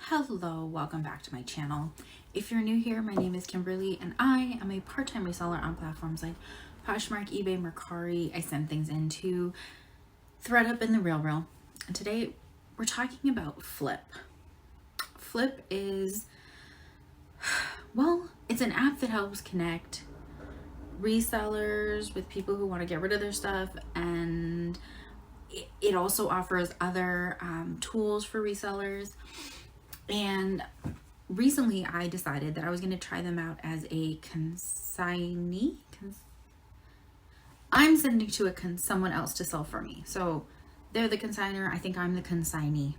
Hello, welcome back to my channel. If you're new here, my name is Kimberly and I am a part-time reseller on platforms like Poshmark, eBay, Mercari. I send things into ThreadUp and the RealReal. And today we're talking about Flyp. Flyp is, well, it's an app that helps connect resellers with people who want to get rid of their stuff, and it also offers other tools for resellers. And recently I decided that I was going to try them out as a consignee. I'm sending to someone else to sell for me. So they're the consigner. I think I'm the consignee.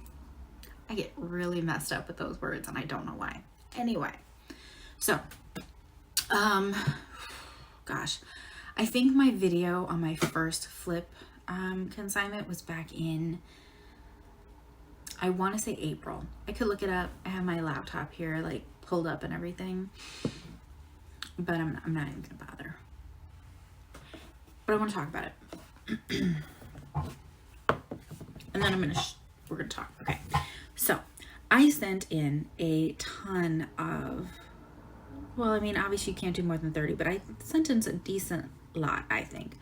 I get really messed up with those words and I don't know why. Anyway, so, gosh, I think my video on my first Flyp consignment was back in, I want to say April. I could look it up. I have my laptop here like pulled up and everything, but I'm not even gonna bother. But I want to talk about it. And then we're gonna talk. Okay. So I sent in a ton of, well, I mean, obviously you can't do more than 30, but I sent in a decent lot, I think.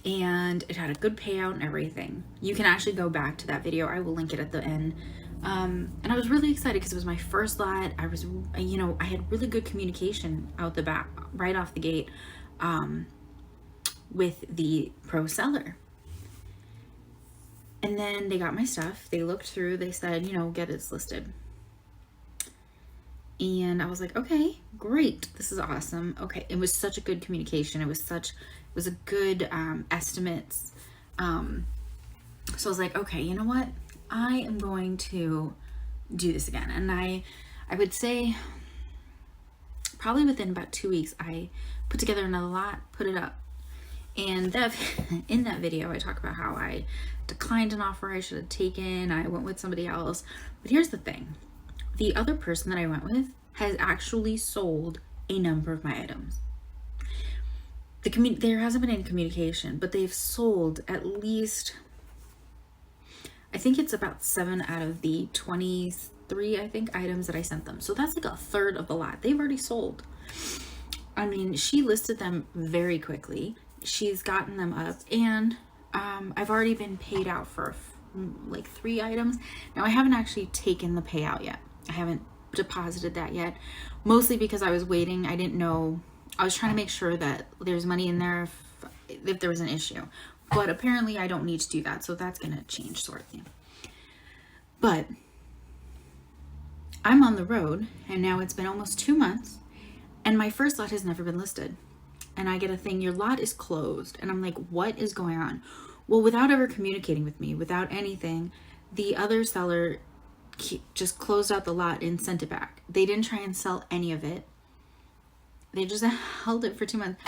And it had a good payout and everything. You can actually go back to that video. I will link it at the end. And I was really excited because it was my first lot. I was, I had really good communication out the back, right off the gate, with the pro seller. And then they got my stuff. They looked through, they said, get it listed. And I was like, okay, great. This is awesome. Okay. It was such a good communication. It was a good estimates. So I was like, okay, you know what? I am going to do this again. And I would say probably within about 2 weeks, I put together another lot, put it up. And in that video, I talk about how I declined an offer I should have taken. I went with somebody else. But here's the thing. The other person that I went with has actually sold a number of my items. There hasn't been any communication, but they've sold at least, I think it's about 7 out of the 23, I think, items that I sent them. So that's like a third of the lot. They've already sold. I mean, she listed them very quickly. She's gotten them up, and I've already been paid out for like 3 items. Now I haven't actually taken the payout yet. I haven't deposited that yet, mostly because I was waiting. I didn't know. I was trying to make sure that there's money in there if there was an issue. But apparently I don't need to do that, so that's going to change shortly. But I'm on the road, and now it's been almost 2 months, and my first lot has never been listed. And I get a thing, your lot is closed. And I'm like, what is going on? Well, without ever communicating with me, without anything, the other seller just closed out the lot and sent it back. They didn't try and sell any of it. They just held it for 2 months,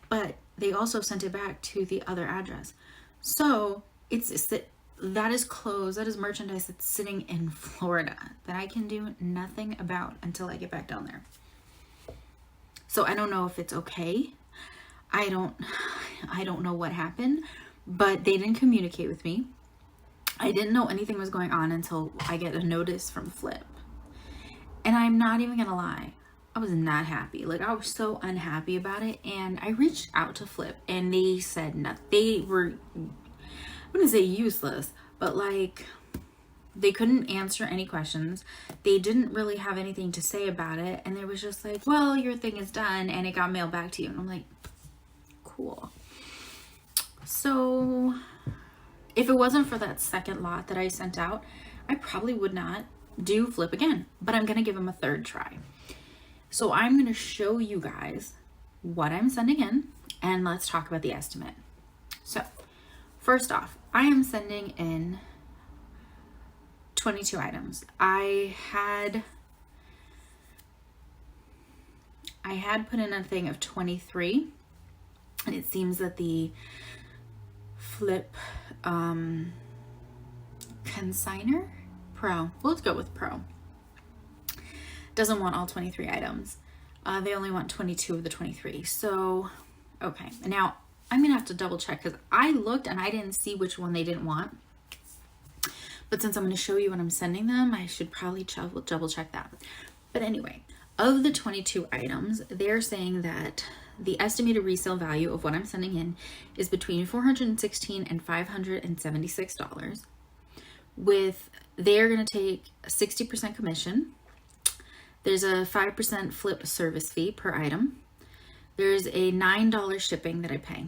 but they also sent it back to the other address. So that is closed. That is merchandise that's sitting in Florida that I can do nothing about until I get back down there. So I don't know if it's okay. I don't know what happened, but they didn't communicate with me. I didn't know anything was going on until I get a notice from Flyp. And I'm not even gonna lie. I was not happy. Like, I was so unhappy about it. And I reached out to Flyp and they said nothing. They were, I wouldn't say useless, but like, they couldn't answer any questions. They didn't really have anything to say about it. And they was just like, well, your thing is done and it got mailed back to you. And I'm like, cool. So if it wasn't for that second lot that I sent out, I probably would not do Flyp again, but I'm going to give them a third try. So I'm going to show you guys what I'm sending in, and let's talk about the estimate. So first off, I am sending in 22 items. I had put in a thing of 23, and it seems that the Flyp consigner pro, let's go with pro, doesn't want all 23 items. They only want 22 of the 23. So, okay. Now I'm gonna have to double check because I looked and I didn't see which one they didn't want. But since I'm going to show you when I'm sending them, I should probably double check that. But anyway, of the 22 items, they're saying that the estimated resale value of what I'm sending in is between $416 and $576. They're going to take a 60% commission. There's a 5% flip service fee per item. There's a $9 shipping that I pay,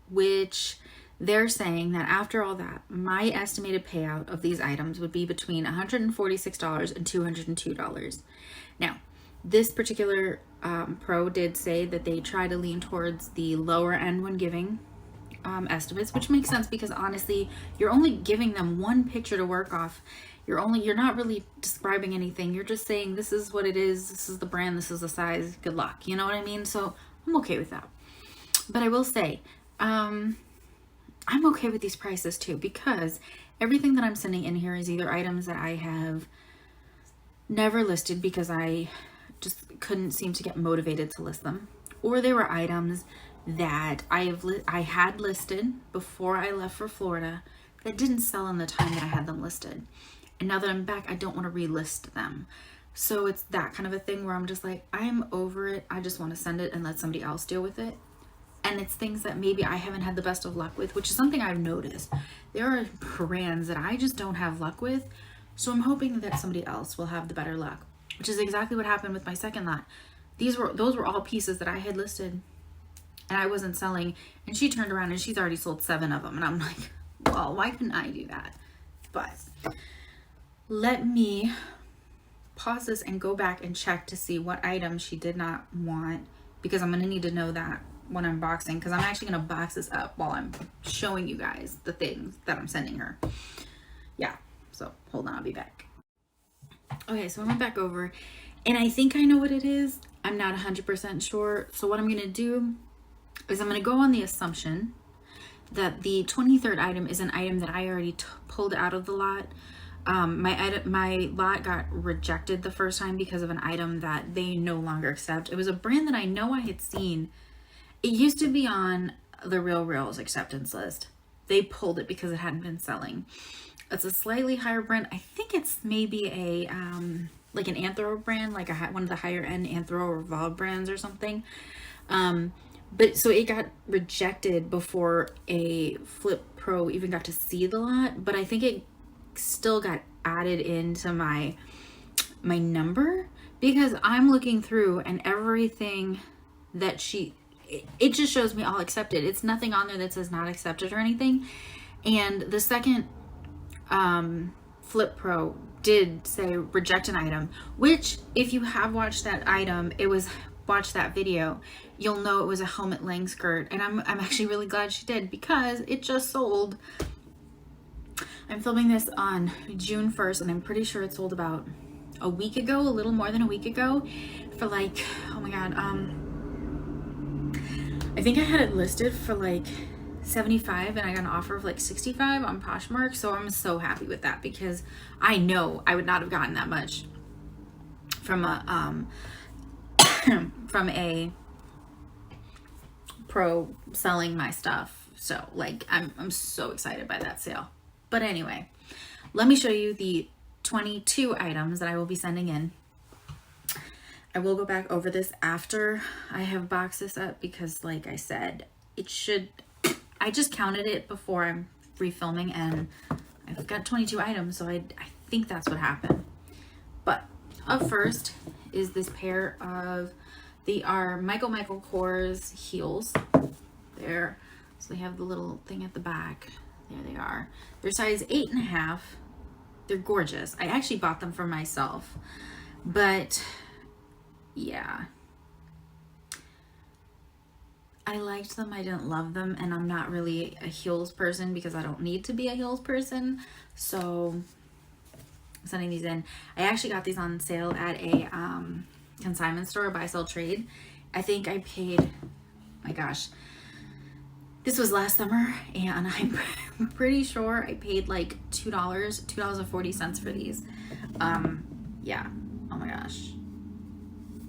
which they're saying that after all that, my estimated payout of these items would be between $146 and $202. Now, this particular pro did say that they try to lean towards the lower end when giving estimates, which makes sense because honestly, you're only giving them one picture to work off. You're not really describing anything. You're just saying this is what it is, this is the brand, this is the size, good luck. You know what I mean? So I'm okay with that. But I will say, I'm okay with these prices too, because everything that I'm sending in here is either items that I have never listed because I just couldn't seem to get motivated to list them, or they were items that I had listed before I left for Florida that didn't sell in the time that I had them listed. And now that I'm back, I don't want to relist them. So it's that kind of a thing where I'm just like, I'm over it. I just want to send it and let somebody else deal with it. And it's things that maybe I haven't had the best of luck with, which is something I've noticed. There are brands that I just don't have luck with. So I'm hoping that somebody else will have the better luck, which is exactly what happened with my second lot. Those were all pieces that I had listed and I wasn't selling. And she turned around and she's already sold 7 of them. And I'm like, well, why couldn't I do that? But let me pause this and go back and check to see what items she did not want, because I'm going to need to know that when I'm boxing, because I'm actually going to box this up while I'm showing you guys the things that I'm sending her. Yeah, so hold on, I'll be back. Okay, so I went back over and I think I know what it is. I'm not 100% sure. So what I'm going to do is I'm going to go on the assumption that the 23rd item is an item that I already pulled out of the lot. My lot got rejected the first time because of an item that they no longer accept. It was a brand that I know I had seen. It used to be on the Real Reals acceptance list. They pulled it because it hadn't been selling. It's a slightly higher brand. I think it's maybe a like an Anthro brand, like one of the higher end Anthro or Revolve brands or something. But so it got rejected before a Flyp Pro even got to see the lot. But I think it still got added into my number, because I'm looking through and everything that it just shows me all accepted. It's nothing on there that says not accepted or anything. And the second Flyp Pro did say reject an item, which if you have watched that item, watch that video, you'll know it was a helmet length skirt. And I'm actually really glad she did, because it just sold. I'm filming this on June 1st, and I'm pretty sure it sold about a week ago, a little more than a week ago, for like, oh my god, I think I had it listed for like 75 and I got an offer of like 65 on Poshmark. So I'm so happy with that, because I know I would not have gotten that much from a from a pro selling my stuff. So like I'm so excited by that sale. But anyway, let me show you the 22 items that I will be sending in. I will go back over this after I have boxed this up, because like I said, I just counted it before I'm refilming and I've got 22 items, so I think that's what happened. But up first is this pair of Michael Kors heels. There, so they have the little thing at the back. There they are. They're size 8.5. They're gorgeous. I actually bought them for myself, but yeah, I liked them. I didn't love them, and I'm not really a heels person because I don't need to be a heels person. So I'm sending these in. I actually got these on sale at a consignment store, buy sell trade. I think I paid, my gosh, this was last summer, and I'm pretty sure I paid like $2.40 for these. Yeah, oh my gosh.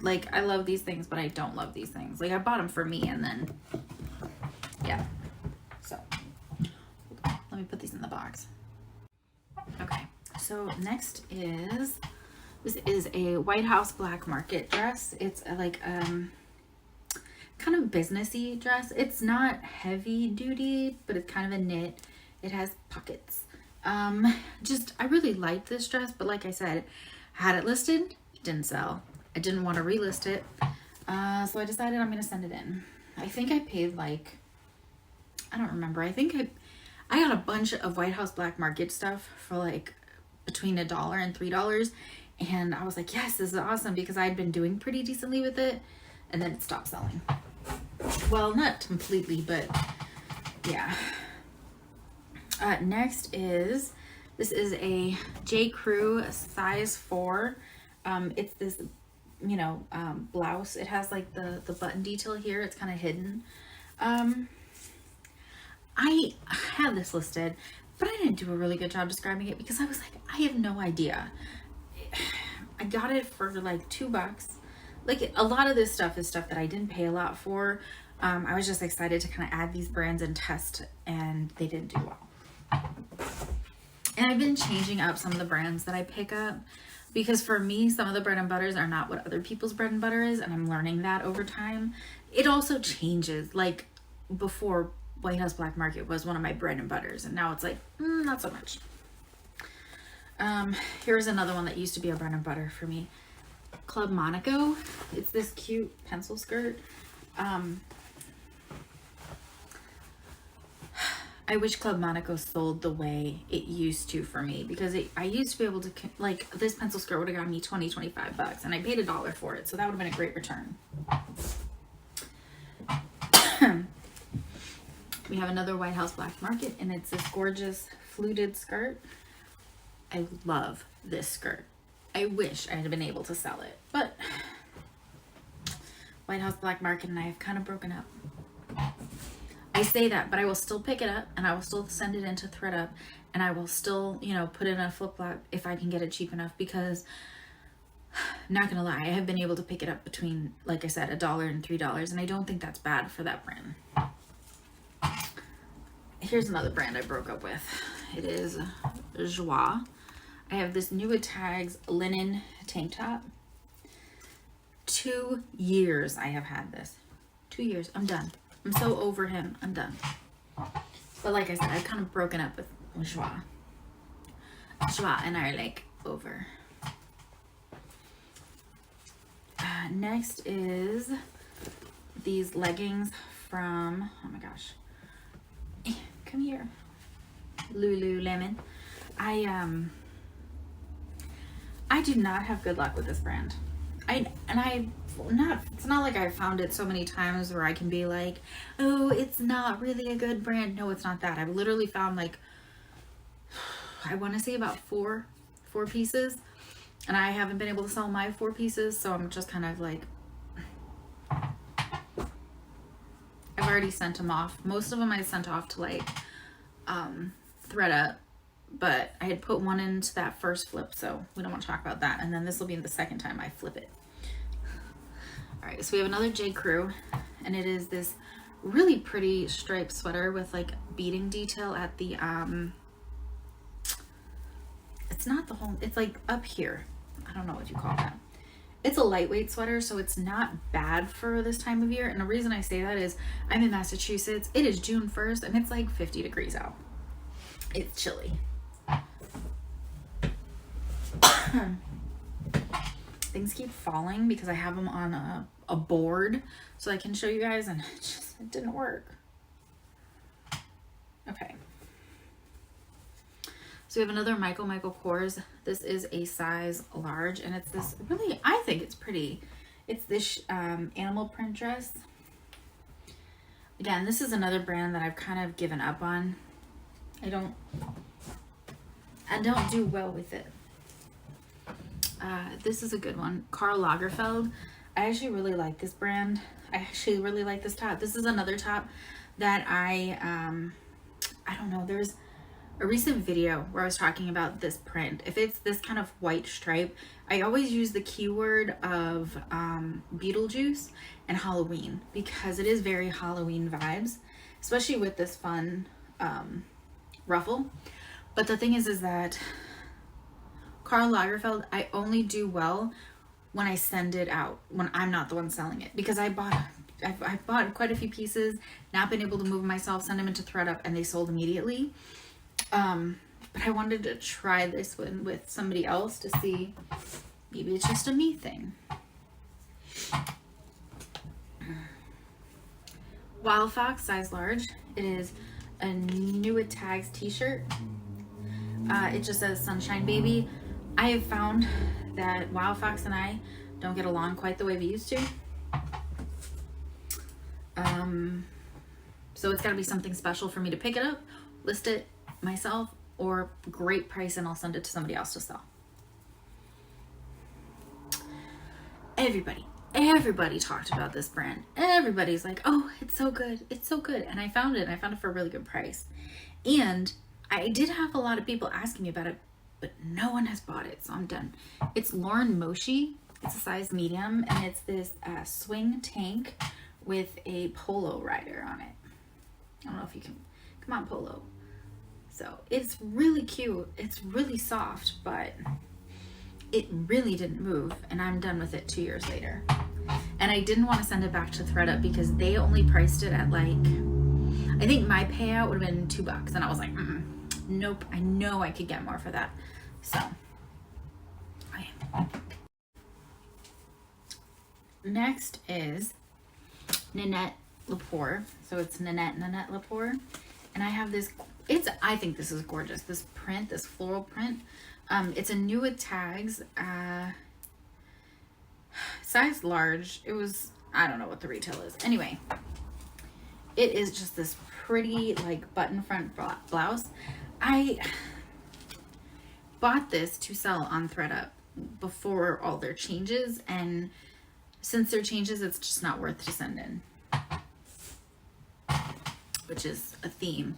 Like, I love these things, but I don't love these things. Like, I bought them for me, and then, yeah. So, let me put these in the box. Okay. So next is, this is a White House Black Market dress. It's like kind of businessy dress. It's not heavy duty, but it's kind of a knit. It has pockets. I really like this dress, but like I said, had it listed, didn't sell. I didn't want to relist it. So I decided I'm going to send it in. I think I paid like, I don't remember. I think I got a bunch of White House Black Market stuff for like between $1 and $3. And I was like, yes, this is awesome, because I'd been doing pretty decently with it. And then it stopped selling. Well, not completely, but yeah. Next is, this is a J. Crew size 4. It's this, blouse. It has like the button detail here. It's kind of hidden. I had this listed, but I didn't do a really good job describing it because I was like, I have no idea. I got it for like $2. Like, a lot of this stuff is stuff that I didn't pay a lot for. I was just excited to kind of add these brands and test, and they didn't do well. And I've been changing up some of the brands that I pick up, because for me, some of the bread and butters are not what other people's bread and butter is, and I'm learning that over time. It also changes. Like, before, White House Black Market was one of my bread and butters, and now it's like, not so much. Here's another one that used to be a bread and butter for me. Club Monaco. It's this cute pencil skirt. I wish Club Monaco sold the way it used to for me, because I used to be able to, like, this pencil skirt would have gotten me $20-25, and I paid $1 for it, so that would have been a great return. We have another White House Black Market, and it's this gorgeous fluted skirt. I love this skirt. I wish I had been able to sell it, but White House Black Market and I have kind of broken up. I say that, but I will still pick it up, and I will still send it into ThreadUp, and I will still, put it in a Flyp Lot if I can get it cheap enough, because, not gonna lie, I have been able to pick it up between, like I said, $1 and $3, and I don't think that's bad for that brand. Here's another brand I broke up with. It is Joie. I have this New Tags linen tank top. 2 years I have had this. 2 years. I'm done. I'm so over him. I'm done. But like I said, I've kind of broken up with Joie. Joie and I are like over. Next is these leggings from, oh my gosh. Come here. Lululemon. I do not have good luck with this brand. It's not like I've found it so many times where I can be like, oh, it's not really a good brand. No, it's not that. I've literally found, like, I want to say about four pieces, and I haven't been able to sell my 4 pieces, so I'm just kind of like, I've already sent them off. Most of them I sent off to like ThreadUp, but I had put one into that first flip, so we don't want to talk about that. And then this will be the second time I flip it. All right, so we have another J. Crew, and it is this really pretty striped sweater with like beading detail at the it's not the whole, it's like up here. I don't know what you call that. It's a lightweight sweater, so it's not bad for this time of year. And the reason I say that is I'm in Massachusetts. It is June 1st, and it's like 50 degrees out. It's chilly. Things keep falling because I have them on a board so I can show you guys, and it didn't work. Okay. So we have another Michael Kors. This is a size large, and it's this really, I think it's pretty. It's this animal print dress. Again, this is another brand that I've kind of given up on. I don't do well with it. This is a good one. Karl Lagerfeld. I actually really like this brand. I actually really like this top. This is another top that I don't know. There's a recent video where I was talking about this print. If it's this kind of white stripe, I always use the keyword of Beetlejuice and Halloween, because it is very Halloween vibes, especially with this fun ruffle. But the thing is that Karl Lagerfeld, I only do well when I send it out, when I'm not the one selling it, because I've bought quite a few pieces, not been able to move myself, send them into ThreadUp, and they sold immediately. But I wanted to try this one with somebody else to see, maybe it's just a me thing. Wild Fox, size large. It is a New Tags t-shirt. It just says Sunshine Baby. I have found that Wild Fox and I don't get along quite the way we used to. So it's got to be something special for me to pick it up, list it myself, or great price, and I'll send it to somebody else to sell. Everybody talked about this brand. Everybody's like, oh, it's so good. It's so good. And I found it for a really good price. And I did have a lot of people asking me about it, but no one has bought it, so I'm done. It's Lauren Moshi. It's a size medium, and it's this swing tank with a polo rider on it. I don't know if you can, come on, polo. So it's really cute. It's really soft, but it really didn't move, and I'm done with it 2 years later. And I didn't want to send it back to ThreadUp because they only priced it at like, I think my payout would have been $2, and I was like, nope, I know I could get more for that. So, next is Nanette Lepore. So it's Nanette Lepore, and I have this. I think this is gorgeous. This print, this floral print. It's a New Tags, size large. It was, I don't know what the retail is. Anyway, it is just this pretty like button front blouse. I bought this to sell on ThreadUp before all their changes, and since their changes, it's just not worth to send in, which is a theme.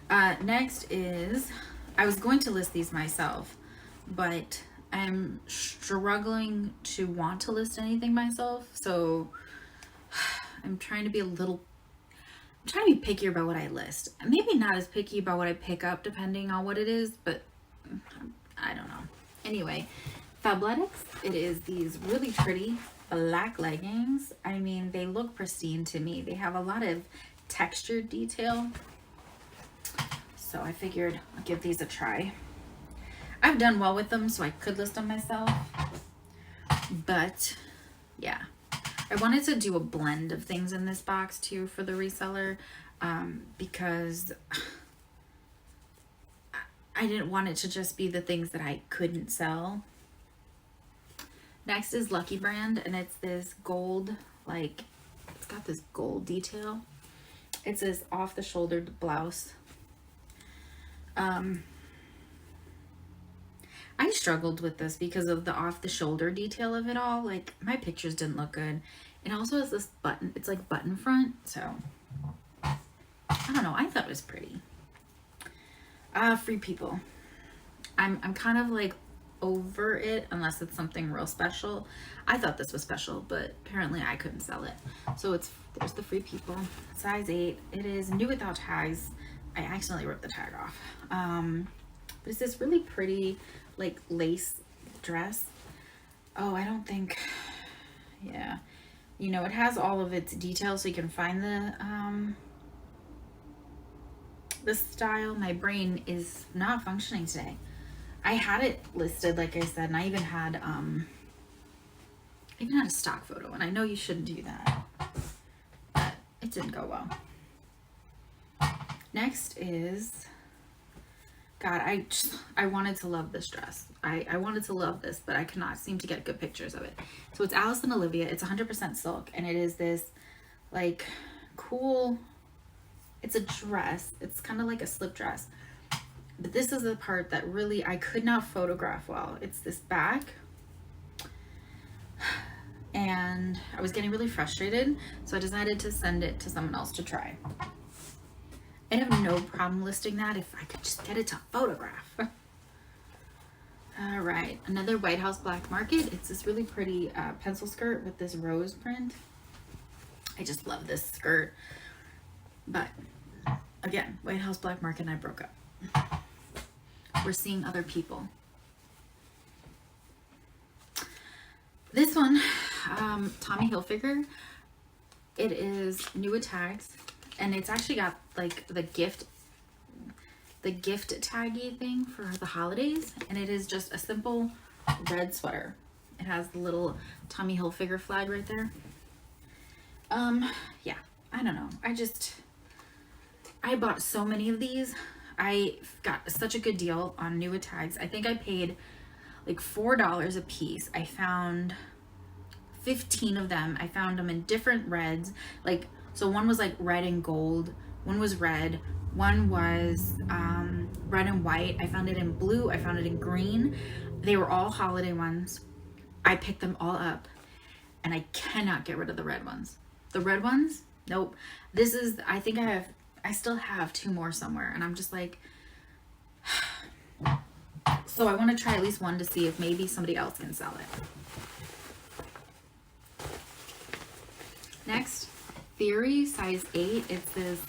Next is, I was going to list these myself, but I'm struggling to want to list anything myself, so I'm trying to be picky about what I list. Maybe not as picky about what I pick up depending on what it is, but I don't know. Anyway, Fabletics, it is these really pretty black leggings. I mean, they look pristine to me. They have a lot of textured detail, so I figured I'll give these a try. I've done well with them, so I could list them myself, but yeah, I wanted to do a blend of things in this box too for the reseller, because I didn't want it to just be the things that I couldn't sell. Next is Lucky Brand, and it's this gold, like, it's got this gold detail. It's this off-the-shouldered blouse. I struggled with this because of the off-the-shoulder detail of it all. Like, my pictures didn't look good. It also has this button, it's like button front, so I don't know, I thought it was pretty. Free People. I'm kind of like over it unless it's something real special. I thought this was special, but apparently I couldn't sell it. So there's the Free People, size 8. It is new without tags. I accidentally ripped the tag off. But it's this really pretty like lace dress. Oh, I don't think, yeah. You know, it has all of its details so you can find the style. My brain is not functioning today. I had it listed, like I said, and I even had a stock photo, and I know you shouldn't do that, but it didn't go well. Next is, God, I wanted to love this dress. I wanted to love this, but I could not seem to get good pictures of it. So it's Alice and Olivia. It's 100% silk, and it is this like cool, it's a dress. It's kind of like a slip dress. But this is the part that really I could not photograph well. It's this back. And I was getting really frustrated, so I decided to send it to someone else to try. I have no problem listing that if I could just get it to photograph. All right, another White House Black Market. It's this really pretty pencil skirt with this rose print. I just love this skirt. But again, White House Black Market and I broke up. We're seeing other people. This one, Tommy Hilfiger, it is new with tags, and it's actually got like the gift taggy thing for the holidays, and it is just a simple red sweater. It has the little Tommy Hilfiger flag right there. Yeah, I don't know. I bought so many of these. I got such a good deal on new with tags. I think I paid like $4 a piece. I found 15 of them. I found them in different reds. Like, so one was like red and gold, one was red, one was red and white. I found it in blue, I found it in green. They were all holiday ones. I picked them all up, and I cannot get rid of the red ones. The red ones, nope. This is, I think I still have 2 more somewhere, and I'm just like, so I want to try at least one to see if maybe somebody else can sell it. Next, Theory, size 8. It's this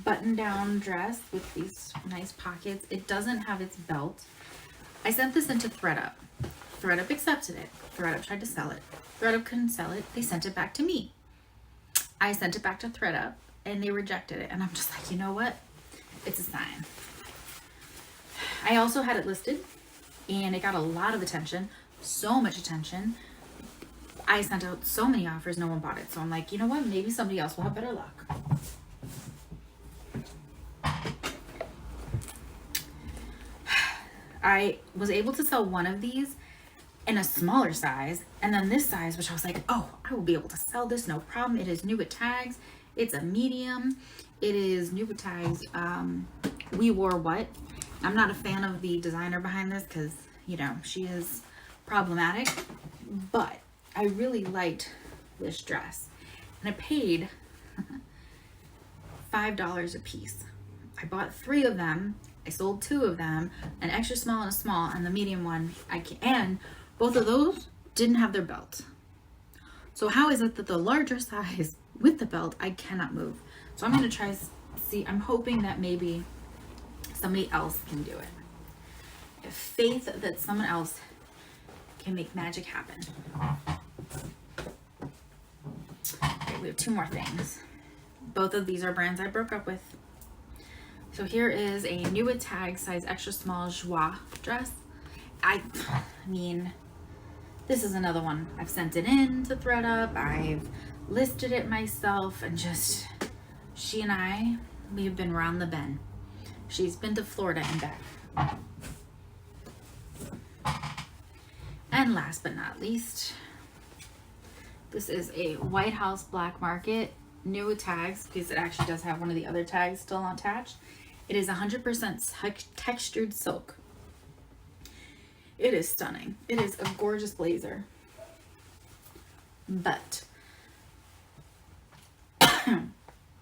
button-down dress with these nice pockets. It doesn't have its belt. I sent this into ThredUp. ThredUp accepted it. ThredUp tried to sell it. ThredUp couldn't sell it. They sent it back to me. I sent it back to ThredUp, and they rejected it. And I'm just like, you know what? It's a sign. I also had it listed, and it got a lot of attention. So much attention. I sent out so many offers, no one bought it. So I'm like, you know what? Maybe somebody else will have better luck. I was able to sell one of these in a smaller size, and then this size, which I was like, oh, I will be able to sell this, no problem. It is new with tags. It's a medium. It is new with tags. We Wore What. I'm not a fan of the designer behind this because, you know, she is problematic, but I really liked this dress, and I paid $5 a piece. I bought 3 of them. I sold 2 of them, an extra small and a small, and the medium one. And both of those didn't have their belt. So how is it that the larger size with the belt I cannot move? So I'm going to try, see, I'm hoping that maybe somebody else can do it. I have faith that someone else can make magic happen. Okay, we have 2 more things. Both of these are brands I broke up with. So here is a new with tag size extra small joie dress. I mean, this is another one. I've sent it in to ThredUp. I've listed it myself, and just, she and I, we have been around the bend. She's been to Florida and back. And last but not least, this is a White House Black Market new with tags, because it actually does have one of the other tags still attached. It is 100% textured silk. It is stunning. It is a gorgeous blazer. But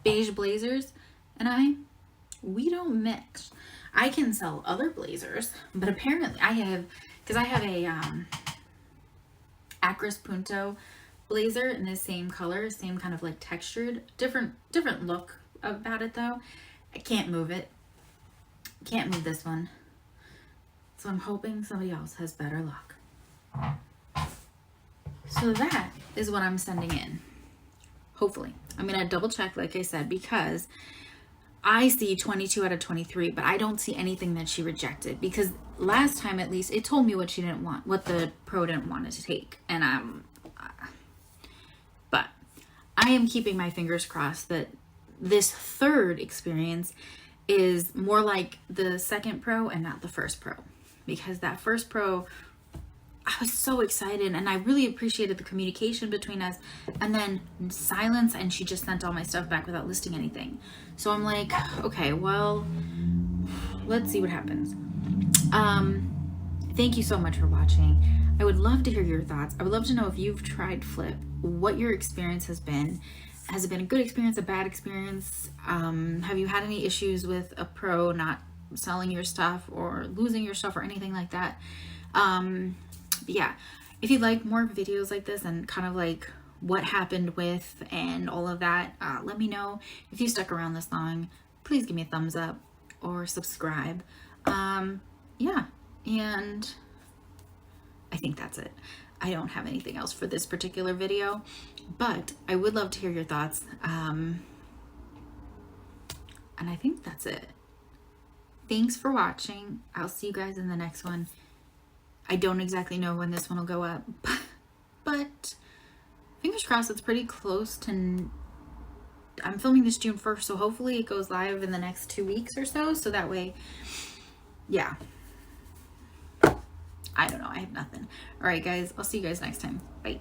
beige blazers and we don't mix. I can sell other blazers, but apparently I have a Acris Punto blazer in the same color, same kind of like textured, different look about it though. I can't move it. Can't move this one. So I'm hoping somebody else has better luck. So that is what I'm sending in. Hopefully. I'm going to double check, like I said, because I see 22 out of 23, but I don't see anything that she rejected, because last time at least it told me what she didn't want, what the pro didn't want it to take. And but I am keeping my fingers crossed that this third experience is more like the second pro and not the first pro, because that first pro, I was so excited and I really appreciated the communication between us, and then silence, and she just sent all my stuff back without listing anything. So I'm like, okay, well, let's see what happens. Thank you so much for watching. I would love to hear your thoughts. I would love to know if you've tried Flyp, what your experience has been. Has it been a good experience, a bad experience? Have you had any issues with a pro not selling your stuff or losing your stuff or anything like that? Yeah, if you'd like more videos like this and kind of like what happened with and all of that, let me know. If you stuck around this long, please give me a thumbs up or subscribe. Yeah, and I think that's it. I don't have anything else for this particular video, but I would love to hear your thoughts. And I think that's it. Thanks for watching. I'll see you guys in the next one. I don't exactly know when this one will go up, but fingers crossed it's pretty close to... I'm filming this June 1st, so hopefully it goes live in the next 2 weeks or so. So that way, yeah. I don't know. I have nothing. All right, guys. I'll see you guys next time. Bye.